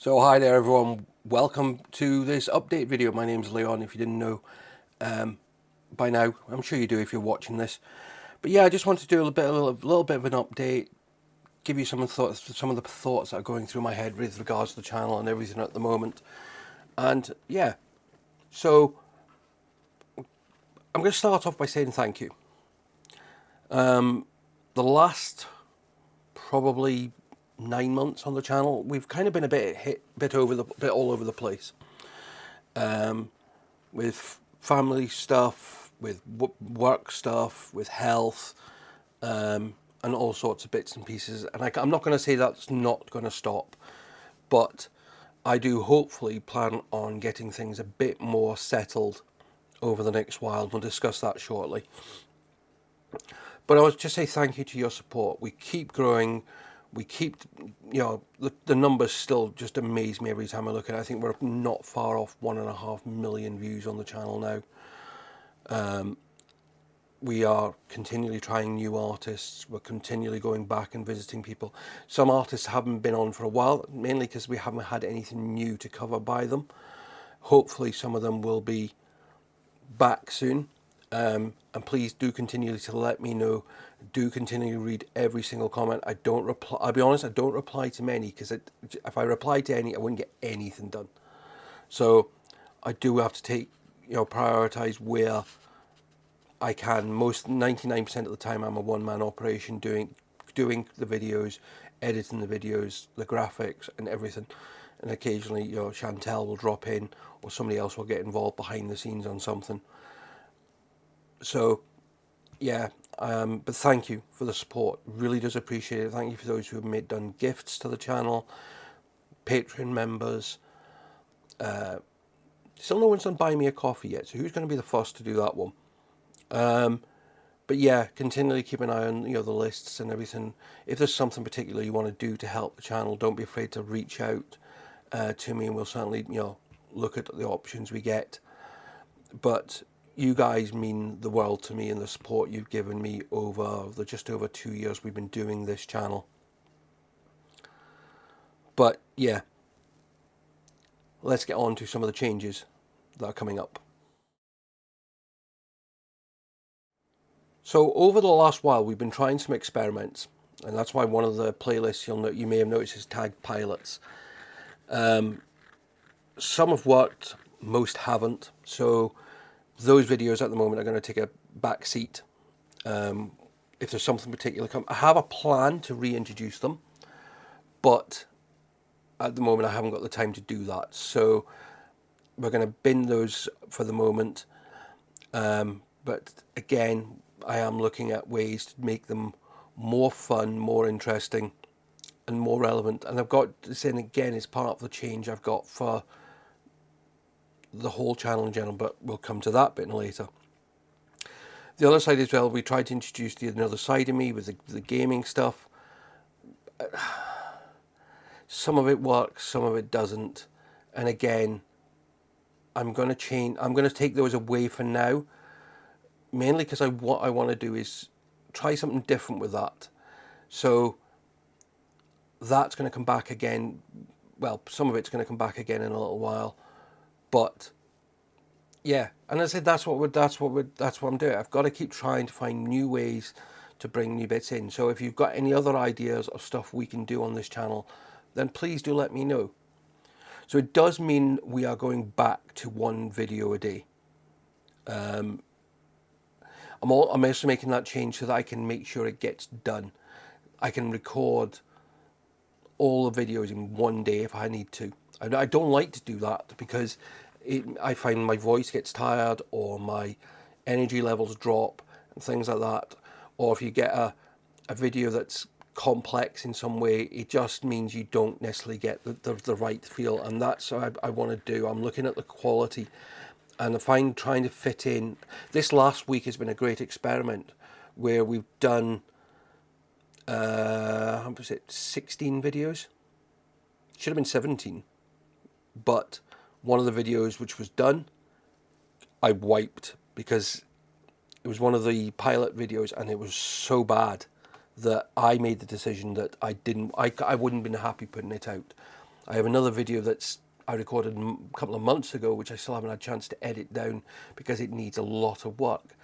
So hi there everyone, welcome to this update video. My name's Leon, if you didn't know by now. I'm sure you do if you're watching this. But yeah, I just wanted to do a little bit of an update, give you some of the thoughts that are going through my head with regards to the channel and everything at the moment. And yeah, so I'm going to start off by saying thank you. The last probably 9 months on the channel, we've kind of been a bit all over the place. With family stuff, with work stuff, with health, and all sorts of bits and pieces. And I'm not going to say that's not going to stop, but I do hopefully plan on getting things a bit more settled over the next while. We'll discuss that shortly. But I would just say thank you to your support. We keep growing. We keep, the numbers still just amaze me every time I look at it. I think we're not far off 1.5 million views on the channel now. We are continually trying new artists. We're continually going back and visiting people. Some artists haven't been on for a while, mainly because we haven't had anything new to cover by them. Hopefully some of them will be back soon. And please do continue to let me know. Do continue to read every single comment. I don't reply. I'll be honest, I don't reply to many because if I reply to any, I wouldn't get anything done. So I do have to prioritize where I can. Most 99% of the time, I'm a one-man operation doing the videos, editing the videos, the graphics, and everything. And occasionally, Chantel will drop in, or somebody else will get involved behind the scenes on something. So, yeah. But thank you for the support. Really does appreciate it. Thank you for those who have done gifts to the channel, Patreon members. Still no one's done buy me a coffee yet. So who's going to be the first to do that one? But yeah, continually keep an eye on the lists and everything. If there's something particular you want to do to help the channel, don't be afraid to reach out to me, and we'll certainly look at the options we get. But you guys mean the world to me, and the support you've given me over the just over 2 years we've been doing this channel. But yeah, let's get on to some of the changes that are coming up. So over the last while, we've been trying some experiments, and that's why one of the playlists you may have noticed is tagged pilots. Some have worked, most haven't. So those videos at the moment are going to take a back seat. If there's something particular I have a plan to reintroduce them, but at the moment I haven't got the time to do that. So we're going to bin those for the moment. But again, I am looking at ways to make them more fun, more interesting, and more relevant. And I've got this in again as part of the change I've got for the whole channel in general, but we'll come to that bit later. The other side as well, we tried to introduce the another side of me with the gaming stuff. Some of it works, some of it doesn't. And again, I'm going to change. I'm going to take those away for now, mainly because what I want to do is try something different with that. So that's going to come back again. Well, some of it's going to come back again in a little while, but yeah. And I said that's what I'm doing. I've got to keep trying to find new ways to bring new bits in. So if you've got any other ideas of stuff we can do on this channel, then please do let me know. So it does mean we are going back to one video a day. I'm also making that change so that I can make sure it gets done. I can record all the videos in one day if I need to. I don't like to do that because I find my voice gets tired, or my energy levels drop and things like that. Or if you get a video that's complex in some way, it just means you don't necessarily get the right feel. And that's what I want to do. I'm looking at the quality, and I find trying to fit in. This last week has been a great experiment where we've done, how was it, 16 videos? Should have been 17. But one of the videos which was done, I wiped because it was one of the pilot videos, and it was so bad that I made the decision that I wouldn't have been happy putting it out. I have another video that's I recorded a couple of months ago, which I still haven't had a chance to edit down because it needs a lot of work.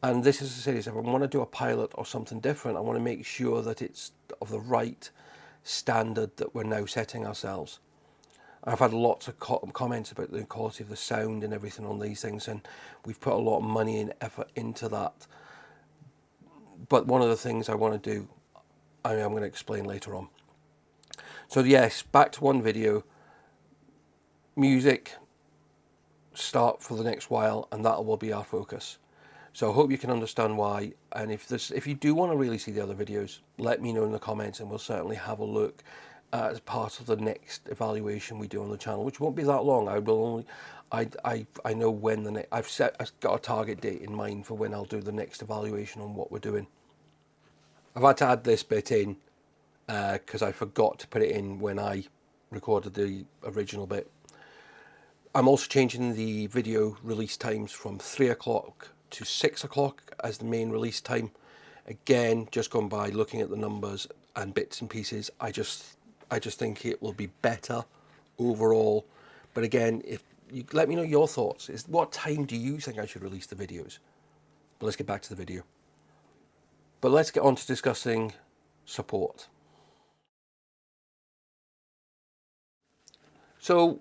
And this is a series. If I want to do a pilot or something different, I want to make sure that it's of the right standard that we're now setting ourselves. I've had lots of comments about the quality of the sound and everything on these things, and we've put a lot of money and effort into that. But one of the things I want to do, I'm going to explain later on. So yes, back to one video. Music start for the next while, and that will be our focus. So I hope you can understand why. And if you do want to really see the other videos, let me know in the comments, and we'll certainly have a look as part of the next evaluation we do on the channel, which won't be that long. I know when I've got a target date in mind for when I'll do the next evaluation on what we're doing. I've had to add this bit in because I forgot to put it in when I recorded the original bit. I'm also changing the video release times from 3 o'clock to 6 o'clock as the main release time. Again, just going by looking at the numbers and bits and pieces, I just think it will be better overall. But again, if you let me know your thoughts, what time do you think I should release the videos? But let's get back to the video. But let's get on to discussing support. So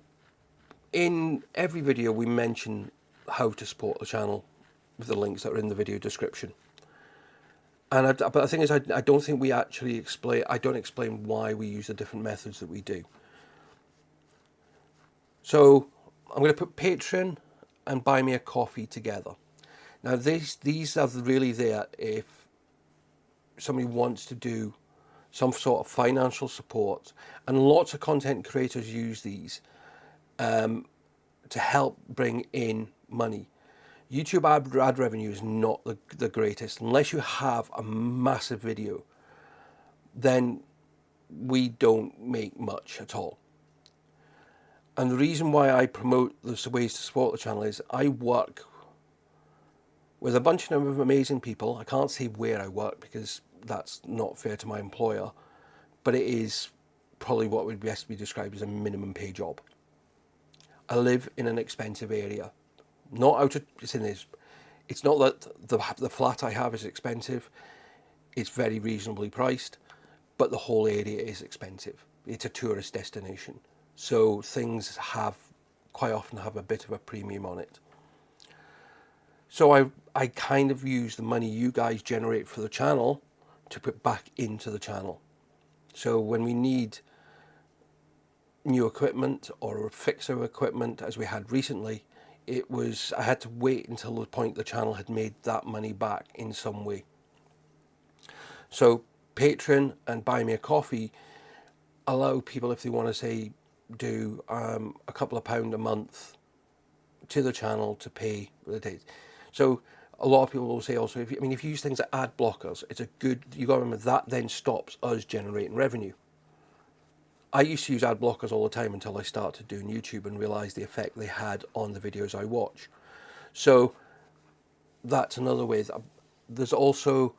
in every video we mention how to support the channel with the links that are in the video description. But the thing is, I don't think we actually explain, I don't explain why we use the different methods that we do. So I'm going to put Patreon and Buy Me a Coffee together. Now these are really there if somebody wants to do some sort of financial support, and lots of content creators use these to help bring in money. YouTube ad revenue is not the greatest. Unless you have a massive video, then we don't make much at all. And the reason why I promote the ways to support the channel is I work with a bunch of amazing people. I can't say where I work because that's not fair to my employer, but it is probably what would best be described as a minimum pay job. I live in an expensive area. Not out of it's not that the flat I have is expensive. It's very reasonably priced, but the whole area is expensive. It's a tourist destination, so things quite often have a bit of a premium on it. So I kind of use the money you guys generate for the channel to put back into the channel. So when we need new equipment or fixer equipment, as we had recently, I had to wait until the point the channel had made that money back in some way. So Patreon and Buy Me a Coffee allow people, if they want to say do a couple of £1 a month to the channel to pay the days. So a lot of people will say also, if you use things like ad blockers, you got to remember that then stops us generating revenue. I used to use ad blockers all the time until I started doing YouTube and realised the effect they had on the videos I watch. So that's another way. There's also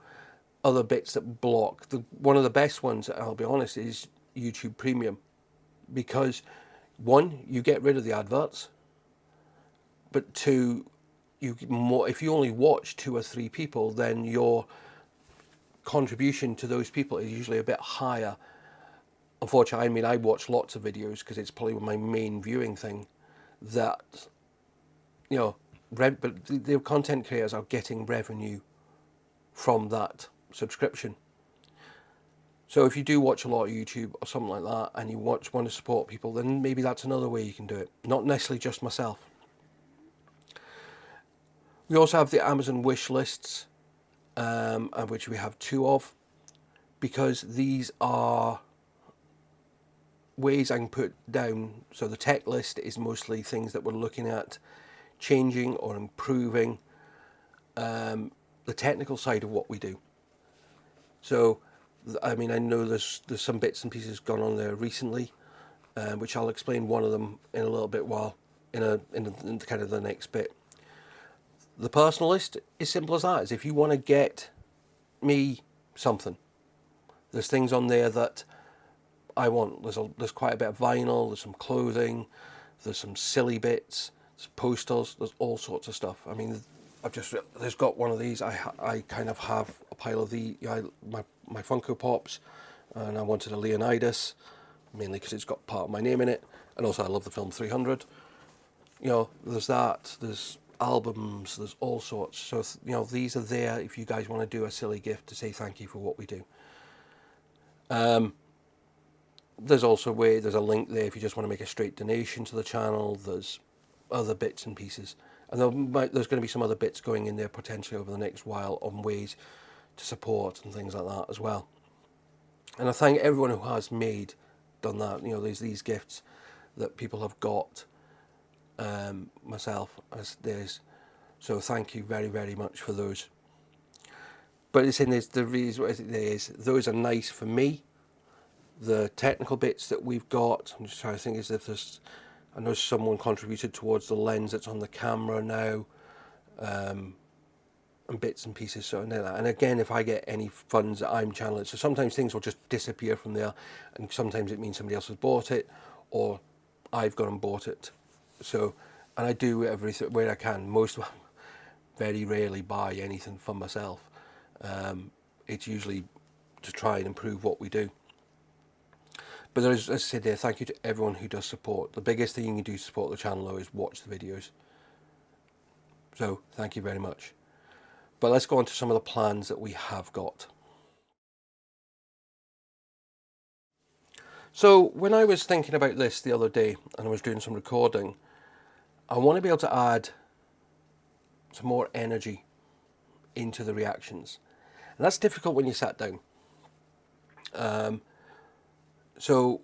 other bits that block. One of the best ones, I'll be honest, is YouTube Premium. Because one, you get rid of the adverts, but two, if you only watch 2 or 3 people, then your contribution to those people is usually a bit higher. Unfortunately, I watch lots of videos because it's probably my main viewing thing. But the content creators are getting revenue from that subscription. So if you do watch a lot of YouTube or something like that, and you want to support people, then maybe that's another way you can do it. Not necessarily just myself. We also have the Amazon wish lists, which we have 2 of, because these are ways I can put down. So the tech list is mostly things that we're looking at changing or improving the technical side of what we do. So I know there's some bits and pieces gone on there recently, which I'll explain one of them in a little bit in kind of the next bit. The personal list is simple as that. Is if you want to get me something, there's things on there that there's quite a bit of vinyl, there's some clothing, there's some silly bits, there's posters, there's all sorts of stuff. I mean, there's got one of these. I kind of have a pile of my Funko Pops, and I wanted a Leonidas, mainly because it's got part of my name in it, and also I love the film 300. There's that, there's albums, there's all sorts. So, these are there if you guys want to do a silly gift to say thank you for what we do. There's also there's a link there if you just want to make a straight donation to the channel. There's other bits and pieces. And there's going to be some other bits going in there potentially over the next while on ways to support and things like that as well. And I thank everyone who has done that. There's these gifts that people have got, myself as theirs. So thank you very, very much for those. But it's in this, the reason those are nice for me. The technical bits that we've got, I'm just trying to think is if I know someone contributed towards the lens that's on the camera now, and bits and pieces, so that. And again, if I get any funds that I'm channeling, so sometimes things will just disappear from there, and sometimes it means somebody else has bought it, or I've gone and bought it. So, and I do everything where I can. Very rarely buy anything for myself. It's usually to try and improve what we do. But there is, as I said there, thank you to everyone who does support. The biggest thing you can do to support the channel, though, is watch the videos. So, thank you very much. But let's go on to some of the plans that we have got. So, when I was thinking about this the other day, and I was doing some recording, I want to be able to add some more energy into the reactions. And that's difficult when you sat down. So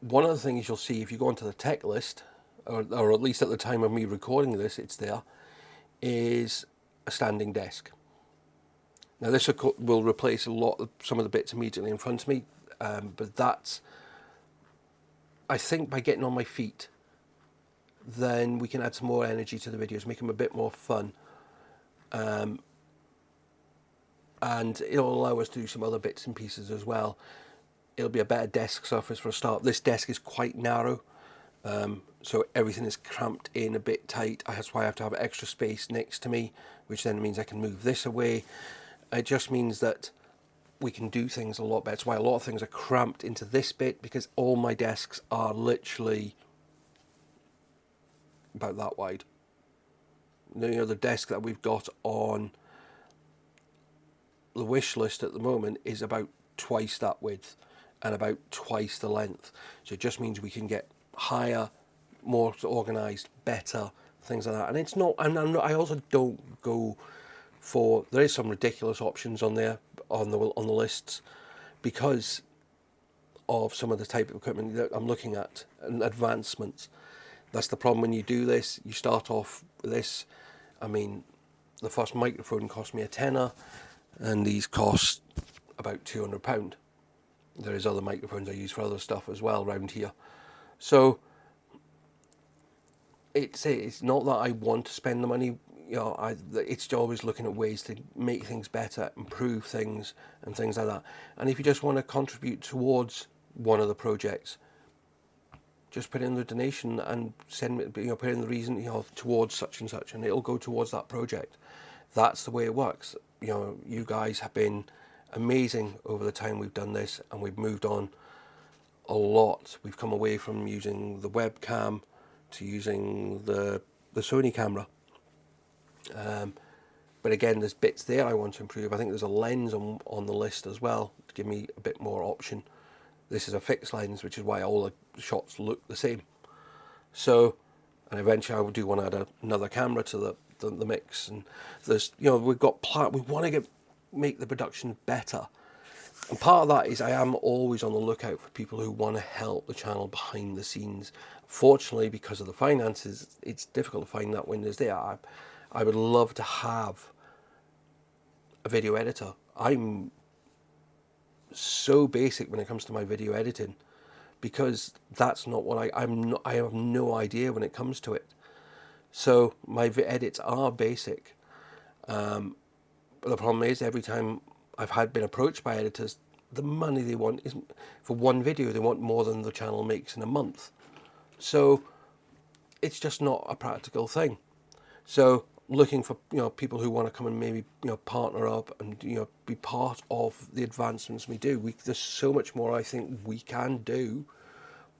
one of the things you'll see if you go onto the tech list, or at least at the time of me recording this, it's there, is a standing desk. Now this will replace some of the bits immediately in front of me, but that's, I think by getting on my feet, then we can add some more energy to the videos, make them a bit more fun. And it'll allow us to do some other bits and pieces as well. It'll be a better desk surface for a start. This desk is quite narrow, so everything is cramped in a bit tight. That's why I have to have extra space next to me, which then means I can move this away. It just means that we can do things a lot better. That's why a lot of things are cramped into this bit, because all my desks are literally about that wide. The desk that we've got on the wish list at the moment is about twice that width and about twice the length. So it just means we can get higher, more organised, better, things like that. And it's not, I also don't go for, there is some ridiculous options on there, on the lists, because of some of the type of equipment that I'm looking at and advancements. That's the problem when you do this. You start off with this. I mean, the first microphone cost me a tenner, and these cost about £200. There is other microphones I use for other stuff as well around here. So it's not that I want to spend the money. It's always looking at ways to make things better, improve things, and things like that. And if you just want to contribute towards one of the projects, just put in the donation and send me, put in the reason, towards such and such, and it'll go towards that project. That's the way it works. You guys have been amazing over the time we've done this, and we've moved on a lot. We've come away from using the webcam to using the Sony camera. But again, there's bits there I want to improve. I think there's a lens on the list as well to give me a bit more option. This is a fixed lens, which is why all the shots look the same. So, and eventually I do want to add another camera to the mix. And there's, we've got we want to make the production better. And part of that is I am always on the lookout for people who want to help the channel behind the scenes. Fortunately, because of the finances, it's difficult to find that when there's there. I would love to have a video editor. I'm so basic when it comes to my video editing, because that's not what I have no idea when it comes to it. So my edits are basic. But the problem is, every time I've been approached by editors, the money they want isn't for one video. They want more than the channel makes in a month. So it's just not a practical thing. So looking for, you know, people who want to come and maybe, you know, partner up and, you know, be part of the advancements we do. There's so much more I think we can do,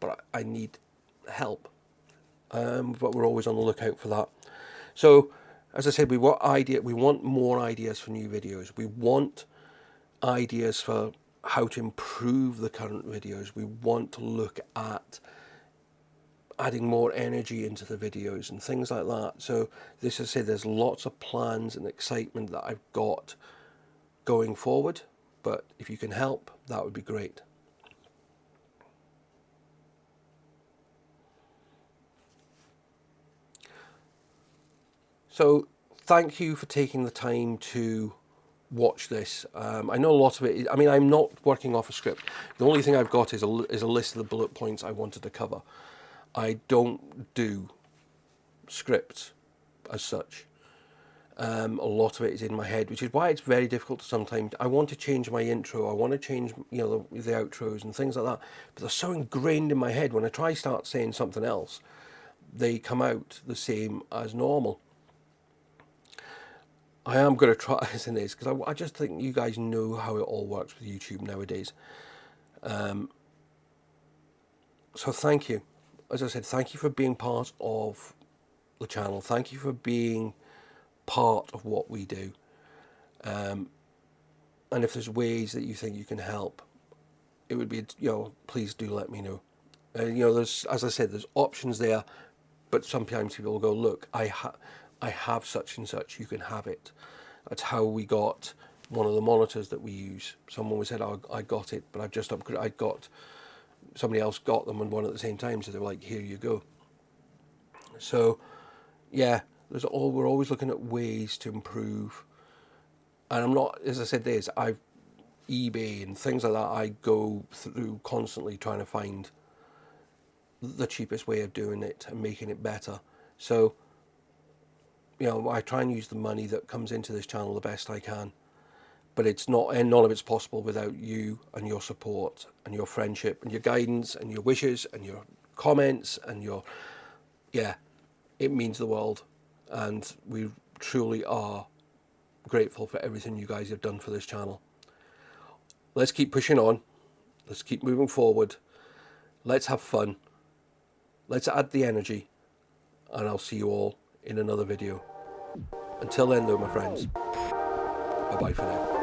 but I need help. But we're always on the lookout for that. So as I said, we want more ideas for new videos. We want ideas for how to improve the current videos. We want to look at adding more energy into the videos and things like that. So this, as I say, there's lots of plans and excitement that I've got going forward, but if you can help, that would be great. So thank you for taking the time to watch this. I know a lot of it, I mean, I'm not working off a script. The only thing I've got is a list of the bullet points I wanted to cover. I don't do scripts as such. A lot of it is in my head, which is why it's very difficult to sometimes. I want to change my intro, I want to change, you know, the outros and things like that, but they're so ingrained in my head. When I try start saying something else, they come out the same as normal. I am going to try this in this because I just think you guys know how it all works with YouTube nowadays. So thank you. As I said, thank you for being part of the channel. Thank you for being part of what we do. And if there's ways that you think you can help, it would be, you know, please do let me know. You know, there's, as I said, there's options there, but sometimes people will go, look, I have such and such, you can have it. That's how we got one of the monitors that we use. Someone said, oh, I got it, but I've just upgraded. Somebody else got them and one at the same time, so they were like, here you go. So yeah, we're always looking at ways to improve. And I'm not, as I said, eBay and things like that, I go through constantly trying to find the cheapest way of doing it and making it better. So, you know, I try and use the money that comes into this channel the best I can, but it's not, and none of it's possible without you and your support and your friendship and your guidance and your wishes and your comments and yeah, it means the world. And we truly are grateful for everything you guys have done for this channel. Let's keep pushing on. Let's keep moving forward. Let's have fun. Let's add the energy. And I'll see you all in another video. Until then though, my friends, bye bye for now.